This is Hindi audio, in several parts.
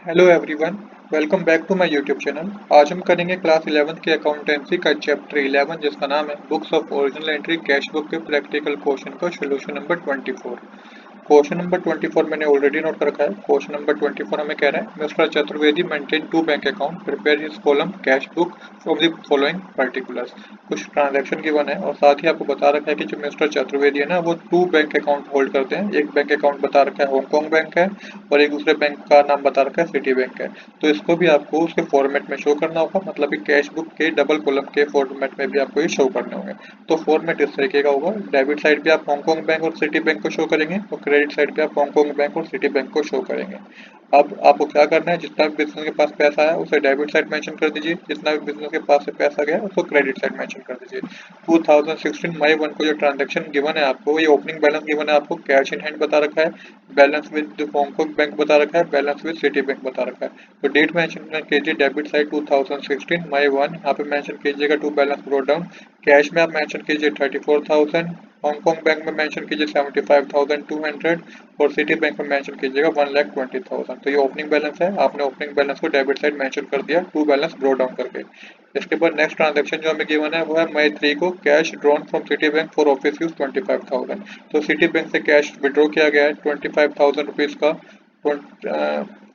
Hello everyone, welcome back to my YouTube channel. आज हम करेंगे क्लास 11th के अकाउंटेंसी का चैप्टर 11 जिसका नाम है books of original entry cash book के प्रैक्टिकल क्वेश्चन का सोल्यूशन नंबर 24। क्वेश्चन नंबर 24 मैंने ऑलरेडी नोट कर रखा है। क्वेश्चन नंबर 24 हमें कह रहा है mister Chaturvedi maintain to bank account, prepare his column cash book from the following particulars. कुछ ट्रांजैक्शन गिवन है और साथ ही आपको बता रखा है कि जो मिस्टर चतुर्वेदी है ना वो टू बैंक अकाउंट होल्ड करते हैं। एक बैंक अकाउंट बता रखा है हांगकांग बैंक है और एक दूसरे बैंक का नाम बता रखा है सिटी बैंक है। तो इसको भी आपको उसके फॉर्मेट में शो करना होगा, मतलब कि कैश बुक के डबल कॉलम के फॉर्मेट में भी आपको ये शो करने होंगे। तो फॉर्मेट इस तरीके का होगा, डेबिट साइड पे आप हांगकांग बैंक और सिटी बैंक को शो करेंगे और क्रेडिट साइड पे आप हांगकांग बैंक और सिटी बैंक को शो करेंगे। अब आपको क्या करना है, जितना भी बिजनेस के पास पैसा है उसे डेबिट साइड मेंशन कर दीजिए, जितना भी बिजनेस के पास से पैसा गया उसको क्रेडिट साइड मेंशन कर दीजिए। 2016 मई 1 को जो ट्रांजैक्शन गिवन है आपको, ये ओपनिंग बैलेंस गिवन है आपको, कैश इन हैंड बता रखा है, बैलेंस विद हांगकांग बैंक बता रखा है, बैलेंस विद सिटी बैंक बता रखा है। तो डेट मेंशन कीजिए डेबिट साइड 2016 मई 1, यहाँ पे मेंशन कीजिएगा to balance brought down. Cash में आप मेंशन कीजिए 34,000, हांगकांग बैंक में मेंशन कीजिए 75,200 और सिटी बैंक में मेंशन कीजिएगा 1,20,000। तो ये ओपनिंग बैलेंस है, आपने ओपनिंग बैलेंस को डेबिट साइड मेंशन कर दिया टू बैलेंस ब्रो डाउन करके। इसके बाद नेक्स्ट ट्रांजैक्शन जो हमें गिवन है वो है मई 3 को cash drawn from city bank for office use 25,000। तो सिटी बैंक से कैश विड्रॉ किया गया है 25,000 रुपीज का।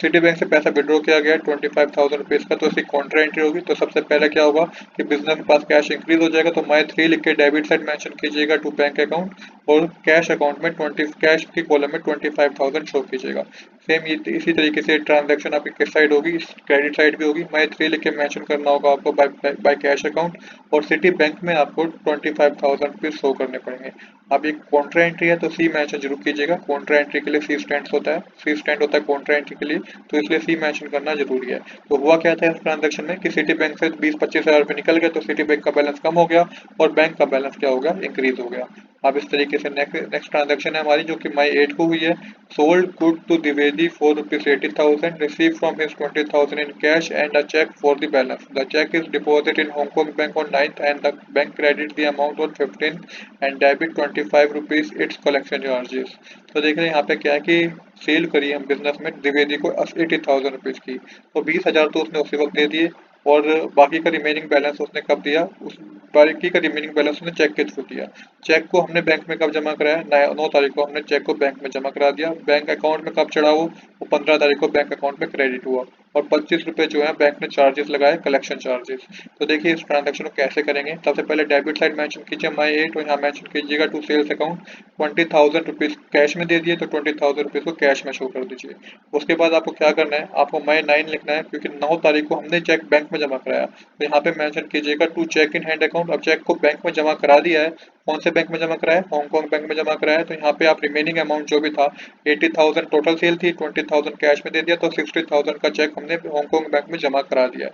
सिटी बैंक से पैसा विड्रॉ किया गया है 25,000 रुपीज का, तो इसकी काउंटर एंट्री होगी। तो सबसे पहले क्या होगा कि बिजनेस के पास कैश इंक्रीज हो जाएगा, तो मई 3 लिख के डेबिट साइड मेंशन कीजिएगा टू बैंक अकाउंट और कैश अकाउंट में 20 कैश की कॉलम में 25,000 शो कीजिएगा। सेम इसी तरीके से ट्रांजैक्शन आपकी किस साइड होगी, क्रेडिट साइड भी होगी। मई 3 लिख के मेंशन करना होगा आपको बाय कैश अकाउंट और सिटी बैंक में आपको 25,000 रुपीज शो करने पड़ेंगे। अब ये कॉन्ट्रा एंट्री है तो सी मेंशन जरूर कीजिएगा। कॉन्ट्रा एंट्री के लिए सी स्टैंड होता है, सी स्टैंड होता है कॉन्ट्रा एंट्री के लिए, तो इसलिए सी मेंशन करना जरूरी है। तो हुआ क्या था इस ट्रांजैक्शन में कि सिटी बैंक से 20-25 हजार रुपये निकल गए, तो सिटी बैंक का बैलेंस कम हो गया और बैंक का बैलेंस क्या हो गया, इंक्रीज हो गया। अब इस तरीके से नेक्स्ट ट्रांजैक्शन है हमारी जो कि मई 8 को हुई है। Sold good to Dwivedi for ₹80,000, receive from his 20,000 in cash and a cheque for the balance. The cheque is deposit in Hong Kong bank on 9th and the bank credit the amount on 15th and debit 25 rupees its collection charges. तो देख रहे हैं यहाँ पे क्या है कि सेल करी हम बिजनेस में द्विवेदी को 80,000 रुपीज की, तो 20,000 तो उसने उसी वक्त दे दिए और बाकी का रिमेनिंग बैलेंस उसने कब दिया, उस बाकी का रिमेनिंग बैलेंस उसने चेक के थ्रू दिया। चेक को हमने बैंक में कब जमा कराया, 9 तारीख को हमने चेक को बैंक में जमा करा दिया। बैंक अकाउंट में कब चढ़ा वो 15 तारीख को बैंक अकाउंट में क्रेडिट हुआ और 25 रुपए जो है बैंक ने चार्जेस लगाए, कलेक्शन चार्जेस। तो देखिए इस ट्रांजेक्शन को कैसे करेंगे। सबसे पहले डेबिट साइड मेंशन कीजिए मई 8 और यहाँ मेंशन कीजिएगा to sales account 20,000 rupees cash में दे दिए, तो 20,000 रुपीज को कैश में शो कर दीजिए। उसके बाद आपको क्या करना है, आपको मई 9 लिखना है क्योंकि 9 तारीख को हमने चेक बैंक में जमा कराया। तो यहाँ पे मेंशन कीजिएगा to cheque in hand account. अब चेक को बैंक में जमा करा दिया है, कौन से बैंक में जमा कराया है, हांगकांग बैंक में जमा कराया है। तो यहाँ पे आप रिमेनिंग अमाउंट जो भी था 80,000 टोटल सेल थी, 20,000 कैश में दे दिया, तो 60,000 का चेक हमने हांगकांग बैंक में जमा करा दिया है।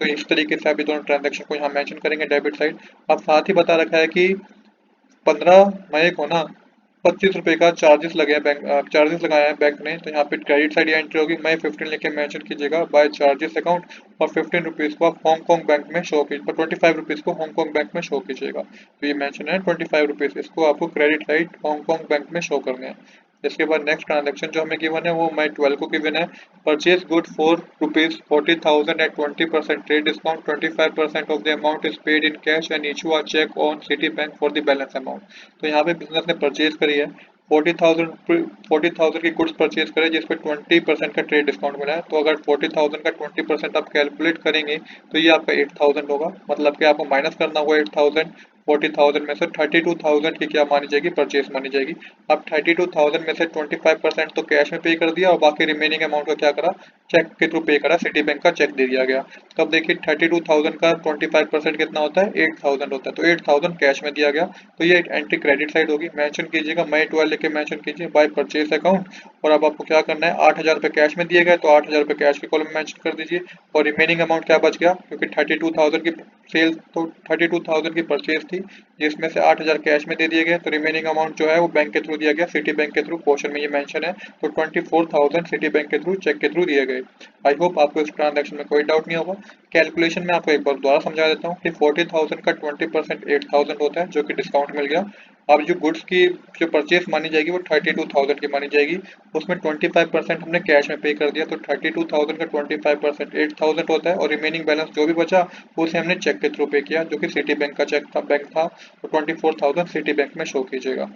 तो इस तरीके से अभी दोनों ट्रांजेक्शन को यहाँ मेंशन करेंगे डेबिट साइड। अब साथ ही बता रखा है कि 15 मई को ना 25 रुपए का चार्जेस लगे हैं, बैंक चार्जेस लगाए हैं बैंक ने। तो यहाँ पे क्रेडिट साइड एंट्री होगी, मई 15 लिखे मेंशन कीजिएगा बाय चार्जेस अकाउंट और 15 रुपीज को आप हांगकांग बैंक में शो कीजिए, 25 रुपीज को हांगकांग बैंक में शो कीजिएगा। तो ये मेंशन है 25 रुपीज, इसको आपको क्रेडिट साइड हांगकांग बैंक में शो करने हैं। इसके बाद नेक्स्ट ट्रांजेक्शन जो हमें गिवन है वो मई 12 को गिवन है। Purchase good for ₹40,000 at 20% trade discount, 25% off the amount is paid in cash and issue a cheque on city bank for the balance amount. तो यहाँ पे बिजनेस ने परचेज करी है 40,000 की गुड्स परचेज करें जिसपे 20% का ट्रेड डिस्काउंट मिला है। तो अगर 40,000 का 20% आप कैलकुलेट करेंगे तो ये आपका 8,000 होगा, मतलब कि आपको माइनस करना होगा 8,000। 40,000 में से 32,000 की क्या मानी जाएगी, परचेज मानी जाएगी। अब 32,000 में से 25% तो कैश में पे कर दिया और बाकी रिमेनिंग अमाउंट का क्या करा, चेक के थ्रू पे करा, सिटी बैंक का चेक दे दिया गया। तो अब देखिए 32,000 का 25% कितना होता है, 8,000 होता है, तो 8,000 कैश में दिया गया। तो ये एंट्री क्रेडिट साइड होगी। मेंशन कीजिएगा मई 12 लिख के मेंशन कीजिए बाय परचेज अकाउंट और अब आपको क्या करना है, 8,000 रुपये कैश में दिए गए तो 8,000 रुपये कैश के कॉलम में मेंशन कर दीजिए और रिमेनिंग अमाउंट क्या बच गया, क्योंकि 32,000 की सेल तो 32,000 की परचेज थी जिसमें से 8,000 कैश में दे दिए गए, तो रिमेनिंग अमाउंट जो है वो बैंक के थ्रू दिया गया, सिटी बैंक के थ्रू, क्वेश्चन में ये मेंशन है। तो 24,000 सिटी बैंक के थ्रू, चेक के थ्रू दिए गए। आई होप आपको इस ट्रांजैक्शन में कोई डाउट नहीं होगा। कैलकुलेशन में आपको एक बार दोबारा समझा देता हूँ कि 40,000 का 20% 8,000 होता है जो कि डिस्काउंट मिल गया। अब जो गुड्स की जो परचेस मानी जाएगी वो 32,000 की मानी जाएगी। उसमें 25% हमने कैश में पे कर दिया, तो 32,000 का 25% 8,000 होता है, और रिमेनिंग बैलेंस जो भी बचा उसे हमने चेक के थ्रू पे किया, जो कि सिटी बैंक का चेक था, बैंक था, तो 24,000 सिटी बैंक में शो कीजिएगा।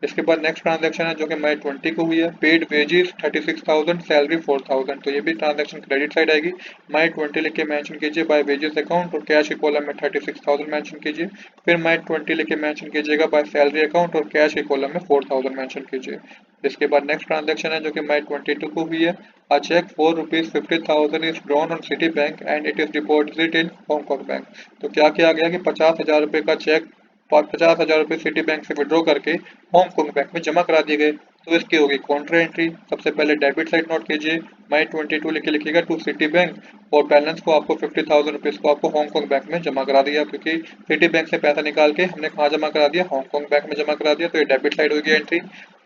इसके बाद नेक्स्ट ट्रांजैक्शन है जो कि मई 20 को हुई है। पेड वेजेस 36,000, सैलरी 4,000, तो ये भी ट्रांजैक्शन क्रेडिट साइड आएगी। मई 20 लिख के मेंशन कीजिए बाय वेजेस अकाउंट, और कैश के कॉलम में 36,000 मेंशन कीजिए। फिर मई 20 लिख के मेंशन कीजिएगा बाय सैलरी अकाउंट, और कैश के कॉलम में 4,000 मेंशन कीजिए। इसके बाद नेक्स्ट ट्रांजैक्शन है जो कि मई 22 को हुई है। A cheque for ₹50,000 is drawn on city bank and it is deposited in Hong Kong bank. तो क्या किया गया कि 50,000 रुपये का चेक 50,000 रुपये सिटी बैंक से विड्रॉ करके हांगकांग बैंक में जमा करा दिए गए। तो इसकी होगी काउंटर एंट्री। सबसे पहले डेबिट साइड नोट कीजिए, मई 22 लिख के लिखिएगा टू सिटी बैंक, और बैलेंस को आपको 50,000 रुपीज को आपको हांगकांग बैंक में जमा करा दिया, क्योंकि सिटी बैंक से पैसा निकाल के हमने कहाँ जमा करा दिया, हांगकांग बैंक में जमा करा दिया, तो ये डेबिट साइड होगी एंट्री।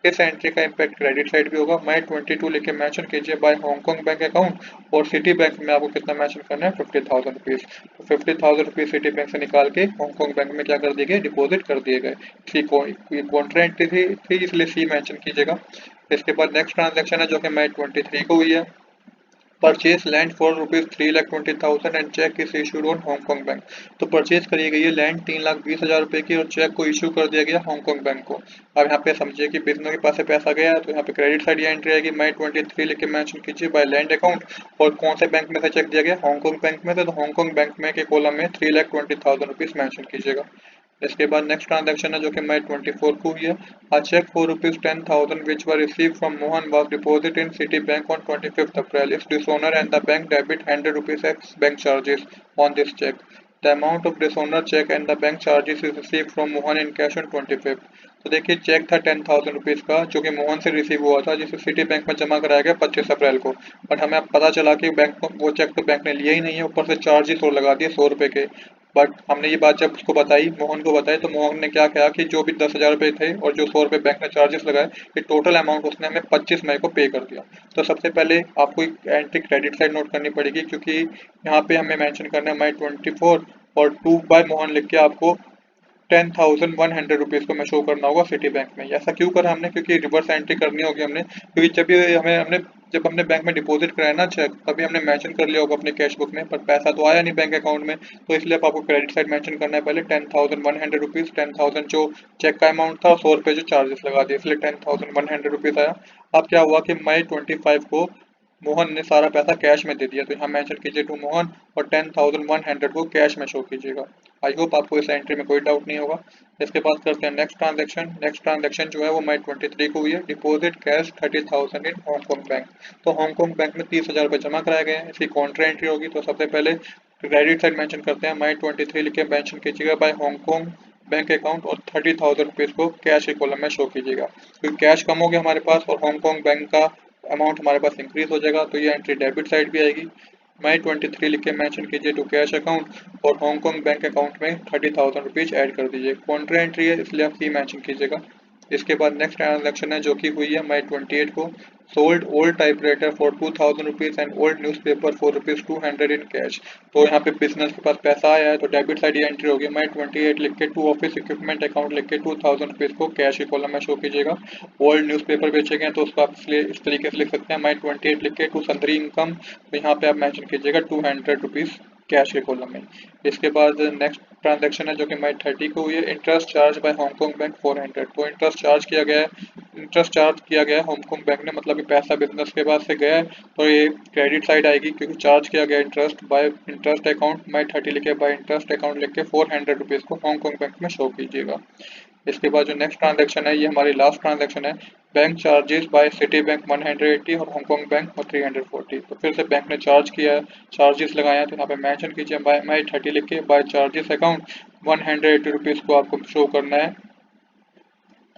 इस एंट्री का इम्पैक्ट क्रेडिट साइड भी होगा। मई 22 लिख के मेंशन कीजिए बाय हांगकांग बैंक अकाउंट, और सिटी बैंक में आपको कितना मेंशन करना है, 50,000 रुपीज। तो 50,000 रुपीज सिटी बैंक से निकाल के हांगकांग बैंक में क्या कर दिए गए, डिपॉजिट कर दिए गए। काउंटर एंट्री थी, इसलिए सी मेंशन कीजिएगा। इसके बाद नेक्स्ट ट्रांजैक्शन है जो कि मई 23 को हुई है। Purchase land for ₹3,20,000 and cheque is issued on Hong Kong bank. तो परचेज करी गई है लैंड 3,20,000 रुपए की, और चेक को इशू कर दिया गया हांगकांग बैंक को। अब यहाँ पे समझिए कि बिजनर के पास से पैसा गया है, तो यहाँ पे क्रेडिट साइड एंट्री आएगी। मई 23 लिख के मेंशन कीजिए बाय लैंड अकाउंट, और कौन से बैंक में से चेक दिया गया, हांगकांग बैंक में से, तो हांगकांग बैंक में के कॉलम में 3,20,000 रुपीज मेंशन कीजिएगा। इसके बाद नेक्स्ट ट्रांजैक्शन है जो कि मई 24 को हुई है। A check for ₹10,000 which were received from Mohan was deposited in Citibank on 25th April. If dishonor and the bank debit ₹100 as bank charges on this check. The amount of dishonor check and the bank charges is received from Mohan in cash on 25th. तो देखिए चेक था 10,000 रुपीज का, जो कि मोहन से रिसीव हुआ था, जिसे सिटी बैंक में जमा कराया गया 25 अप्रैल को। बट हमें अब पता चला कि बैंक को वो चेक तो बैंक ने लिया ही नहीं है, ऊपर से चार्जेस और लगा दिए 100 रुपए के। बट हमने ये बात जब उसको बताई, मोहन को बताई, तो मोहन ने क्या कहा कि जो भी 10,000 रुपये थे और जो 100 रुपये बैंक ने चार्जेस लगाए, ये टोटल अमाउंट उसने हमें 25 मई को पे कर दिया। तो सबसे पहले आपको एक एंट्री क्रेडिट साइड नोट करनी पड़ेगी, क्योंकि यहाँ पे हमें मेंशन करना है मई 24, और 2 बाय मोहन लिख के आपको 10,100 रुपीज को मैं शो करना होगा सिटी बैंक में। ऐसा क्यों करा हमने, क्योंकि रिवर्स एंट्री करनी होगी हमने, क्योंकि जब हमने बैंक में डिपॉजिट कराया ना चेक, तभी हमने मेंशन कर लिया होगा अपने कैश बुक में, पर पैसा तो आया नहीं बैंक अकाउंट में। तो इसलिए अब आपको क्रेडिट साइड मेंशन करना है पहले 10,100 रुपीज, 10,000 जो चेक का अमाउंट था, और 100 रुपये जो चार्जेस लगा दिए, इसलिए 10,100 रुपीज आया। अब क्या हुआ कि मई 25 को मोहन ने सारा पैसा कैश में दे दिया, तो यहाँ मेंशन कीजिए टू मोहन, और 10,100 को कैश में शो कीजिएगा। आई होप आपको इस एंट्री में कोई डाउट नहीं होगा। इसके बाद करते हैं नेक्स्ट ट्रांजैक्शन। नेक्स्ट ट्रांजैक्शन जो है वो मई 23 को हुई है। डिपॉजिट कैश 30,000 इन हांगकांग बैंक। तो हांगकांग बैंक में 30,000 रुपये जमा कराए गए हैं, इसकी काउंटर एंट्री होगी। तो सबसे पहले क्रेडिट साइड मेंशन करते हैं, मई 23 लिख के मेंशन कीजिएगा बाय हांगकांग बैंक अकाउंट, और 30,000 रुपीज को कैश के कॉलम में शो कीजिएगा। क्योंकि कैश कम हो गया हमारे पास, और हांगकांग बैंक का अमाउंट हमारे पास इंक्रीज हो जाएगा, तो ये एंट्री डेबिट साइड भी आएगी। मई 23 लिख के मेंशन कीजिए टू कैश अकाउंट, और हांगकांग बैंक अकाउंट में 30,000 रुपीज ऐड कर दीजिए। काउंटर एंट्री है, इसलिए आप सी मेंशन कीजिएगा। इसके बाद नेक्स्ट ट्रांजैक्शन है जो कि हुई है मई 28 को। Sold old typewriter for 2,000 rupees and old newspaper for ₹200 in cash. तो यहाँ पे बिजनेस के पास पैसा आया है, तो डेबिट साइड ये एंट्री होगी। मई 28 लिख के टू ऑफिस इक्विपमेंट अकाउंट लिख के 2,000 रुपीज को कैश के कॉलम में शो कीजिएगा। ओल्ड न्यूज़पेपर बेचे गए तो उसको आप इसलिए इस तरीके से लिख सकते हैं, मई 28 लिख के टू सन्दरी इनकम, तो यहाँ पे आप मेंशन कीजिएगा 200 रुपीज कैश के कॉलम में। इसके बाद नेक्स्ट ट्रांजैक्शन है जो कि मई 30 को हुई है। Interest charge by Hong Kong bank 400। तो इंटरेस्ट चार्ज किया गया है, इंटरेस्ट चार्ज किया गया है हांगकांग बैंक ने, मतलब कि पैसा बिजनेस के पास से गया है, तो ये क्रेडिट साइड आएगी, क्योंकि चार्ज किया गया इंटरेस्ट बाय इंटरेस्ट अकाउंट। मई 30 लिखे बाय इंटरेस्ट अकाउंट लिख के 400 रुपीज को हांगकांग बैंक में शो कीजिएगा। इसके बाद जो नेक्स्ट ट्रांजैक्शन है, ये हमारी लास्ट ट्रांजैक्शन है। Bank charges by city bank 180 और हांगकांग बैंक और 340। तो फिर से बैंक ने चार्ज किया है, चार्जेस लगाए हैं, तो यहाँ पे मेंशन कीजिए बाय मई 30 लिख के बाय चार्जेस अकाउंट 180 रुपीज को आपको शो करना है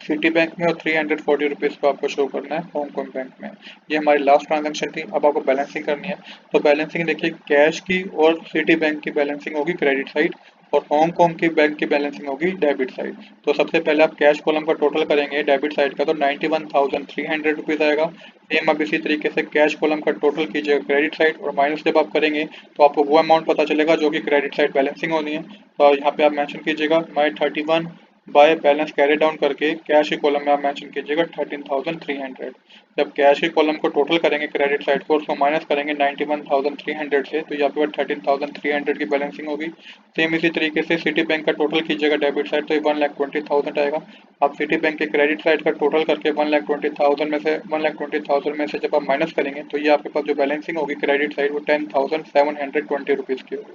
सिटी बैंक में, और 340 रुपीज को आपको शो करना है हांगकांग बैंक में। ये हमारी लास्ट ट्रांजैक्शन थी। अब आपको बैलेंसिंग करनी है। तो बैलेंसिंग देखिए, कैश की और सिटी बैंक की बैलेंसिंग होगी क्रेडिट साइड, और हांगकांग की बैंक की बैलेंसिंग होगी डेबिट साइड। तो सबसे पहले आप कैश कॉलम का टोटल करेंगे डेबिट साइड का, तो 91,300 रुपीज आएगा। सेम अब इसी तरीके से कैश कॉलम का टोटल कीजिएगा क्रेडिट साइड, और माइनस जब आप करेंगे तो आपको वो अमाउंट पता चलेगा जो कि क्रेडिट साइड बैलेंसिंग होनी है। तो यहाँ पे आप मेंशन कीजिएगा मई 31 बाय बैलेंस कैरी डाउन करके कैश के कॉलम में आप मेंशन कीजिएगा 13,300। जब कैश के कॉलम को टोटल करेंगे क्रेडिट साइड को, उसको माइनस करेंगे 91,300 से, तो यहाँ पे 13,300 की बैलेंसिंग होगी। सेम इसी तरीके से सिटी बैंक का टोटल कीजिएगा डेबिट साइड, तो ये 1,20,000 आएगा। आप सिटी बैंक के क्रेडिट साइड का टोटल करके 1,20,000 में से जब आप माइनस करेंगे, तो ये आपके पास जो बैलेंसिंग होगी क्रेडिट साइड वो 10,720 रुपीज़ की होगी।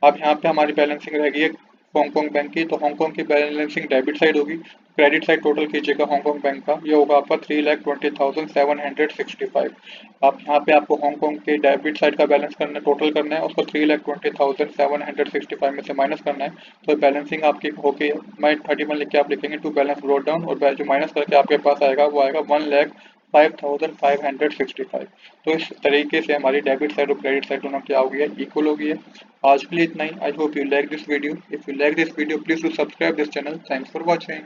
अब यहाँ पे हमारी बैलेंसिंग रहेगी एक हांगकांग बैंक की, तो हांगकांग की बैलेंसिंग डेबिट साइड होगी। क्रेडिट साइड टोटल कीजिएगा हांगकांग बैंक का, ये होगा आपका 3,20,765। आप यहाँ पे आपको हांगकांग के डेबिट साइड का बैलेंस करना, टोटल करना है, उसको 3,20,765 में से माइनस करना है। तो बैलेंसिंग आपकी होगी, मैं 31 लिख के आप लिखेंगे टू बैलेंस ब्रोट डाउन, और जो माइनस करके आपके पास आएगा वो आएगा 1,05,565। तो इस तरीके से हमारी डेबिट साइड और क्रेडिट साइड दोनों क्या हो गई है, इक्वल हो गई है। आज के लिए इतना ही। I hope you like this video. If you like this video, please do subscribe this channel. Thanks for watching.